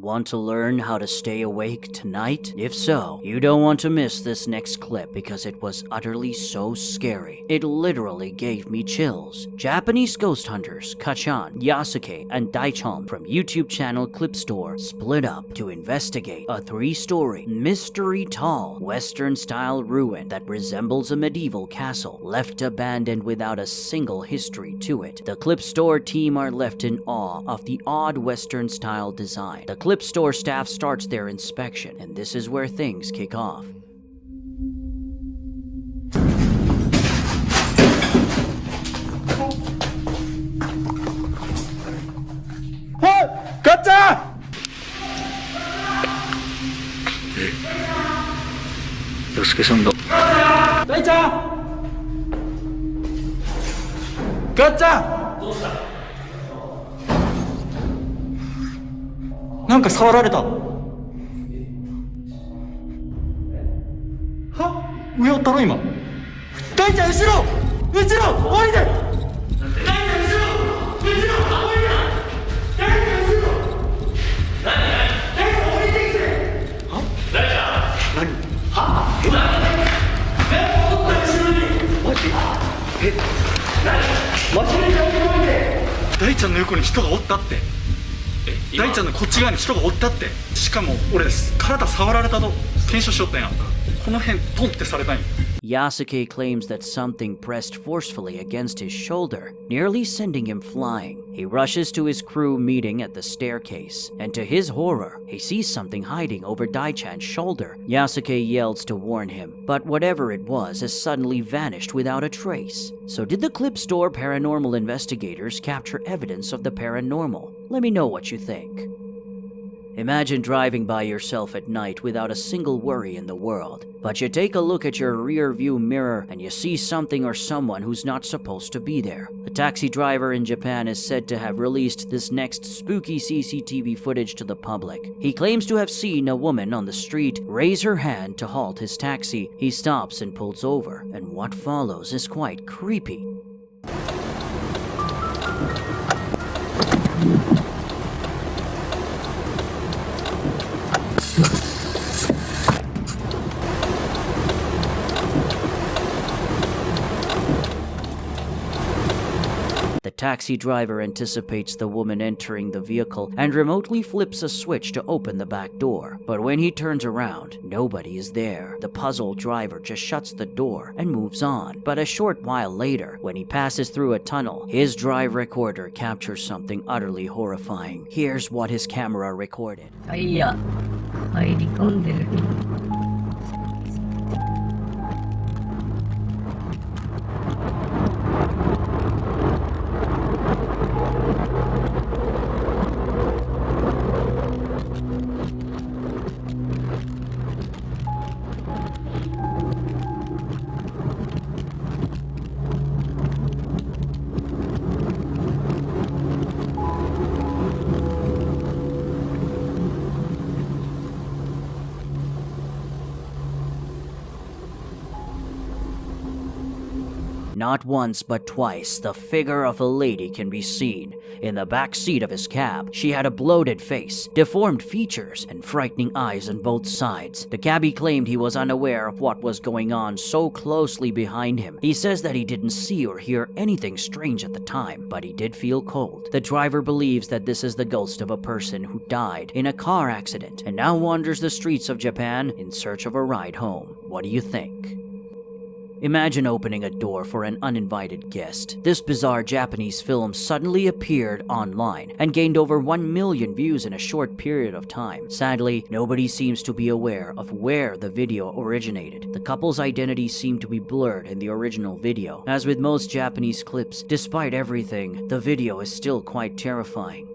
Want to learn how to stay awake tonight? If so, you don't want to miss this next clip because it was utterly so scary. It literally gave me chills. Japanese ghost hunters Kachan, Yasuke, and Daichon from YouTube channel Clip Store split up to investigate a 3-story, mystery-tall, Western-style ruin that resembles a medieval castle left abandoned without a single history to it. The Clip Store team are left in awe of the odd Western-style design. The Clip Store staff starts their inspection, and this is where things kick off. Gacha! 洋介さんだ。大ちゃんガッチャンどうしたなんか触られたは上おったろ今大ちゃん後ろおいで大ちゃん後ろおいで大ちゃん後ろ何大ちゃん降りてきては大ちゃん何は大ちゃんの横に人がおったって大ちゃんのこっち側に人がおったってしかも俺体触られたと検証しよったんやこの辺ポンってされたんや Yasuke claims that something pressed forcefully against his shoulder, nearly sending him flying. He rushes to his crew meeting at the staircase, and to his horror, he sees something hiding over Daichan's shoulder. Yasuke yells to warn him, but whatever it was has suddenly vanished without a trace. So did the Clip Store paranormal investigators capture evidence of the paranormal? Let me know what you think. Imagine driving by yourself at night without a single worry in the world, but you take a look at your rear view mirror and you see something or someone who's not supposed to be there. The taxi driver in Japan is said to have released this next spooky CCTV footage to the public. He claims to have seen a woman on the street raise her hand to halt his taxi. He stops and pulls over, and what follows is quite creepy. The taxi driver anticipates the woman entering the vehicle and remotely flips a switch to open the back door. But when he turns around, nobody is there. The puzzled driver just shuts the door and moves on. But a short while later, when he passes through a tunnel, his drive recorder captures something utterly horrifying. Here's what his camera recorded. 'Not once but twice, the figure of a lady can be seen. In the back seat of his cab, she had a bloated face, deformed features, and frightening eyes on both sides. The cabbie claimed he was unaware of what was going on so closely behind him. He says that he didn't see or hear anything strange at the time, but he did feel cold. The driver believes that this is the ghost of a person who died in a car accident and now wanders the streets of Japan in search of a ride home. What do you think? Imagine opening a door for an uninvited guest. This bizarre Japanese film suddenly appeared online and gained over 1 million views in a short period of time. Sadly, nobody seems to be aware of where the video originated. The couple's identities seem to be blurred in the original video. As with most Japanese clips, despite everything, the video is still quite terrifying.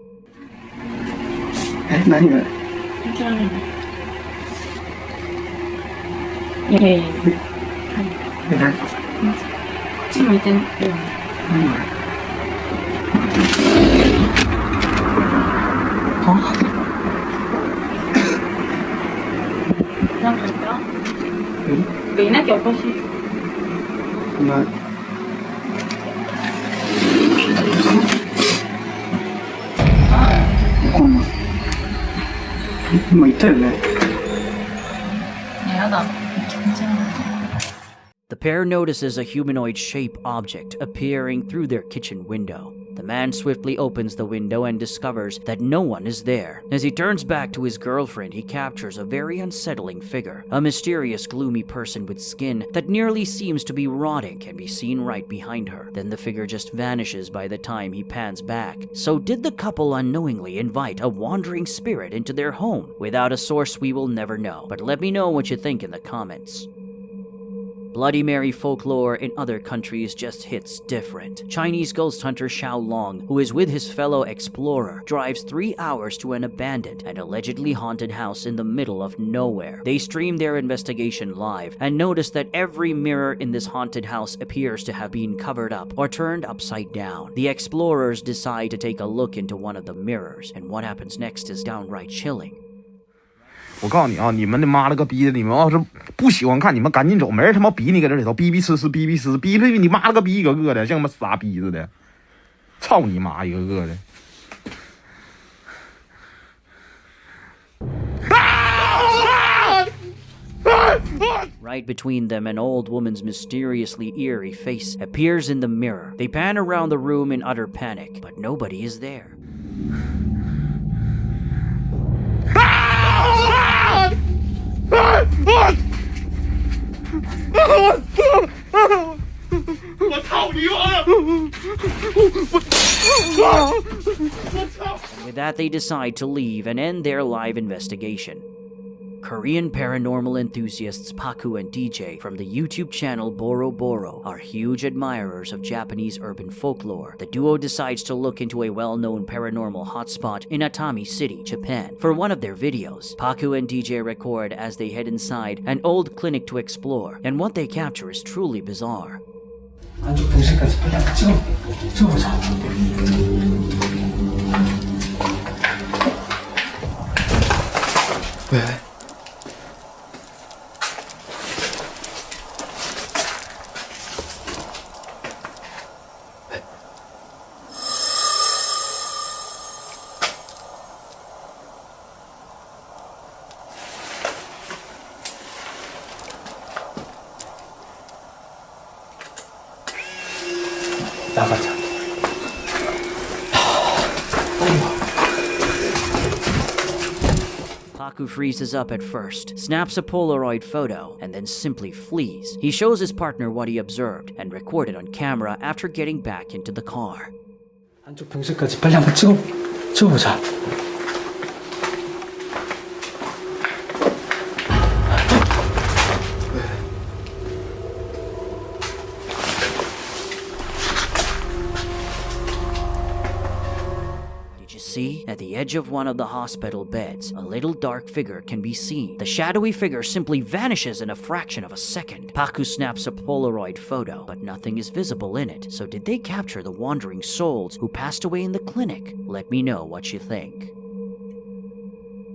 こっち向いてん。なんかいた？いなきゃおかしい。ない。今言ったよね。やだ。気持ち悪い。The pair notices a humanoid shape object appearing through their kitchen window. The man swiftly opens the window and discovers that no one is there. As he turns back to his girlfriend, he captures a very unsettling figure. A mysterious, gloomy person with skin that nearly seems to be rotting can be seen right behind her. Then the figure just vanishes by the time he pans back. So did the couple unknowingly invite a wandering spirit into their home? Without a source, we will never know. But let me know what you think in the comments. Bloody Mary folklore in other countries just hits different. Chinese ghost hunter Xiao Long, who is with his fellow explorer, drives 3 hours to an abandoned and allegedly haunted house in the middle of nowhere. They stream their investigation live and notice that every mirror in this haunted house appears to have been covered up or turned upside down. The explorers decide to take a look into one of the mirrors, and what happens next is downright chilling. 我告诉你啊，你们的妈了个逼的！你们要是不喜欢看，你们赶紧走，没人他妈逼你搁这里头逼逼呲呲逼逼呲呲逼逼你妈了个逼一个个的，像他妈傻逼似的，操你妈一个个的！ Right between them, an old woman's mysteriously eerie face appears in the mirror. They pan around the room in utter panic, but nobody is there. 我操你妈！ With that, they decide to leave and end their live investigation. Korean paranormal enthusiasts Paku and DJ from the YouTube channel Boro Boro are huge admirers of Japanese urban folklore. The duo decides to look into a well-known paranormal hotspot in Atami City, Japan. For one of their videos, Paku and DJ record as they head inside an old clinic to explore, and what they capture is truly bizarre. 왜? 나가자. Paku freezes up at first, snaps a Polaroid photo, and then simply flees. He shows his partner what he observed and recorded on camera after getting back into the car. 한쪽 병실까지 빨리 한번 찍어보자. See, at the edge of one of the hospital beds, a little dark figure can be seen. The shadowy figure simply vanishes in a fraction of a second. Paku snaps a Polaroid photo, but nothing is visible in it. So did they capture the wandering souls who passed away in the clinic? Let me know what you think.